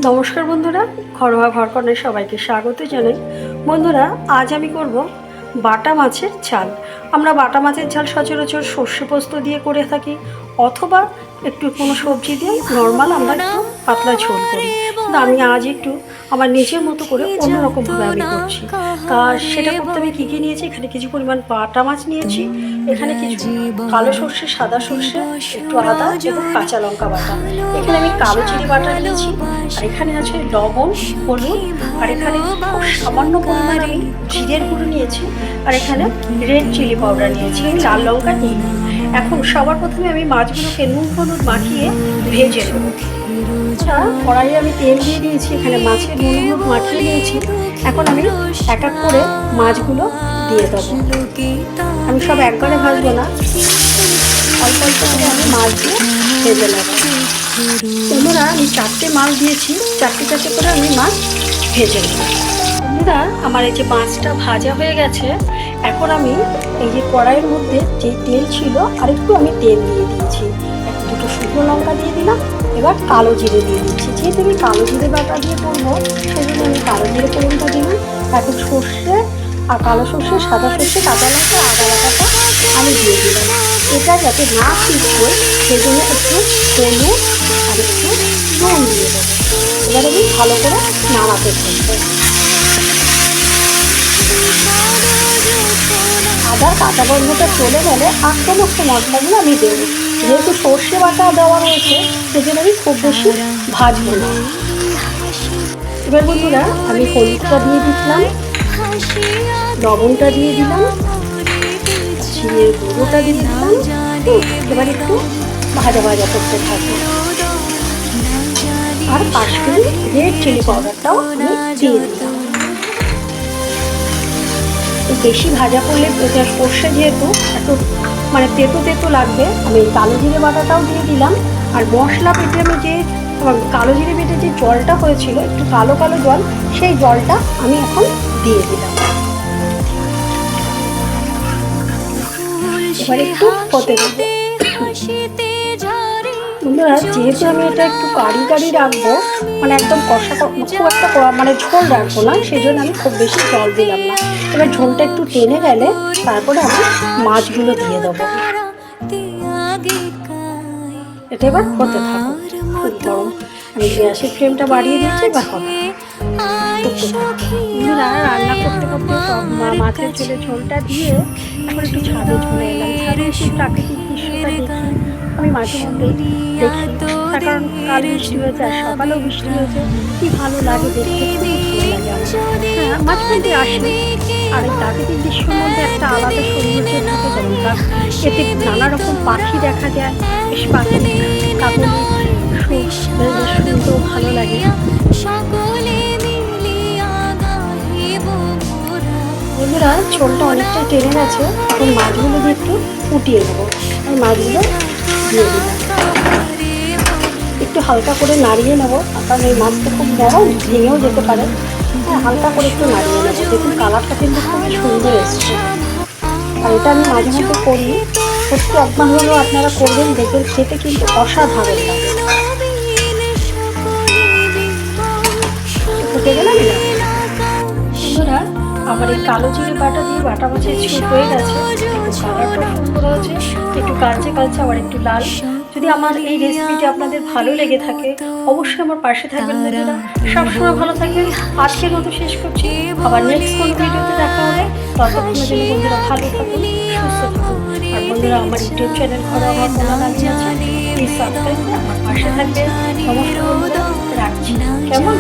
নমস্কার বন্ধুরা, ঘরোয়া ঘরকন্নায় সবাইকে স্বাগত জানাই। বন্ধুরা, আজ আমি করব বাটা মাছের ঝাল। আমরা বাটা মাছের ঝাল সচরাচর সর্ষে পোস্ত দিয়ে করে থাকি, অথবা একটু কোনো সবজি দিয়ে নর্মাল আমরা একটু পাতলা ঝোল করি। কিন্তু আমি আজ একটু আমার নিজের মতো করে অন্যরকমভাবে আমি করছি। তা সেটা করতে আমি কী কী নিয়েছি, এখানে কিছু পরিমাণ বাটা মাছ নিয়েছি, এখানে কিছু কালো সর্ষে, সাদা সর্ষে, একটু আদা এবং কাঁচা লঙ্কা বাটা, এখানে আমি কালো চিনি বাটা নিয়েছি, আর এখানে আছে লবণ, হলুদ, আর এখানে খুব সামান্য পরিমাণ আমি জিরের গুঁড়ো নিয়েছি, আর এখানে রেড চিলি পাউডার নিয়েছি, আমি লাল লঙ্কা নিইনি। এখন সবার প্রথমে আমি মাছগুলোকে নুন হলুদ মাখিয়ে ভেজে নেব। কড়াইয়ে আমি তেল দিয়ে দিয়েছি, এখানে মাছের নুন হলুদ মাখিয়ে নিয়েছি। এখন আমি এক এক করে মাছগুলো দিয়ে দেবো। আমি সব একবারে ভাজবো না, অল্প অল্প করে আমি মাছ দিয়ে ভেজে নেব। বন্ধুরা, আমি 4টে মাছ দিয়েছি, 4টে করে আমি মাছ ভেজে নেব। বন্ধুরা, আমার এই যে মাছটা ভাজা হয়ে গেছে, এখন আমি এই যে কড়াইয়ের মধ্যে যে তেল ছিল আরেকটু আমি তেল দিয়ে দিয়েছি, দুটো শুকনো লঙ্কা দিয়ে দিলাম, এবার কালো জিরে দিয়ে দিচ্ছি। যেহেতু আমি কালো জিরে বাটা দিয়ে করবো, সেজন্য আমি কালো জিরে ফোড়নটা দিলাম। এখন সর্ষে আর কালো সর্ষে, সাদা সর্ষে, কাঁচা লঙ্কা, আদা বাটাটা আমি দিয়ে দিলাম। এটা যাতে না পিছবে সেজন্য একটু হলুদ আর একটু নুন দিয়ে দেবো। এবার আমি ভালো করে নাড়াতে থাকবো। আদার কাঁচা গন্ধটা চলে গেলে আর সমস্ত মশলাগুলো আমি দেবো। যেহেতু সর্ষে বাটা দেওয়া রয়েছে, সেজন্য আমি খুব বেশি ভাজবো না। এবার বন্ধুরা, আমি হলুদটা দিয়ে দিলাম, লবণটা দিয়ে দিলাম, জিরের গুঁড়োটা দিয়ে দিলাম। এবার একটু ভাজা ভাজা করতে থাকবো। আর কাশ্মীরি রেড চিলি পাউডারটাও আমি দিয়ে দিলাম। বেশি ভাজা করলে সর্ষে যেহেতু একটু তেতো তেতো লাগবে, আমি কালো জিরে বাটাটাও দিয়ে দিলাম। আর মশলা বেটে আমি যে কালো জিরে বেটে যে জলটা হয়েছিল, একটু কালো কালো জল, সেই জলটা আমি এখন দিয়ে দিলাম। এবার একটু হতে দেবো। বন্ধুরা, যেহেতু আমি এটা একটু কারি রাখবো, একদম কষা, খুব একটা ঝোল রাখবো না, সেই জন্য আমি খুব বেশি জল দিলাম না। এবার ঝোলটা একটু টেনে গেলে তারপরে আমি মাছগুলো দিয়ে দেবো। এটা এবার হতে থাকুক। খুব গরম, আমি গ্যাসের ফ্লেমটা বাড়িয়ে দিচ্ছি। এবার হবে রান্না করতে করতে সব মাছের ঝোলটা দিয়ে এখন একটু ছাদে চলে এলাম। ছাদে এসে প্রাকৃতিক দৃশ্যটা দেখি। আমি মাঝে মধ্যেই দেখি, তার কারণ কাল বৃষ্টি হয়েছে আর সকালেও বৃষ্টি হয়েছে, কি ভালো লাগে দেখতে, খুবই ভালো লাগে আমার। হ্যাঁ, মাঝে মধ্যে আসে। আর এই প্রাকৃতিক দৃশ্যের মধ্যে একটা আলাদা সৌন্দর্য থাকে, যেমন এতে নানা রকম পাখি দেখা যায়, বেশ পাখি কাকলি শুনতেও ভালো লাগে। বন্ধুরা, ঝোলটা অনেকটাই টেনে গেছে, এখন মাছগুলো দিয়ে একটু ফুটিয়ে দেবো। আমি মাছগুলো দিয়ে দিলাম, একটু হালকা করে নাড়িয়ে নেবো, কারণ এই মাছটা খুব নরম, ভেঙেও যেতে পারে। হ্যাঁ, হালকা করে একটু নাড়িয়ে নেবো। দেখুন কালারটা কিন্তু খুবই সুন্দর এসছে। আর এটা আমি মাঝে মধ্যে করি, সত্যি একবার হলেও আপনারা করবেন, দেখবেন খেতে কিন্তু অসাধারণ লাগে। ফুটে গেলাম। বন্ধুরা, আমার এই কালো জিরে বাটা দিয়ে বাটা মাছের ঝোল হয়ে গেছে। কালারটাও সুন্দর হয়েছে, একটু কালচে কালচে, আবার একটু লাল। যদি আমার এই রেসিপিটি আপনাদের ভালো লেগে থাকে, অবশ্যই আমার পাশে থাকবেন বন্ধুরা। সবসময় ভালো থাকবেন। আজকের মতো শেষ করছি, আবার নেক্সট কোনো ভিডিওতে দেখা হবে। ততক্ষণের জন্য বন্ধুরা ভালো থাকুন, সুস্থ থাকুন। আর বন্ধুরা, আমার ইউটিউব চ্যানেল ঘরোয়া ঘরকন্না নামে আছে, প্লিজ সাবস্ক্রাইব করে আমার পাশে থাকবেন। নমস্কার বন্ধুরা, রাখছি। কেমন?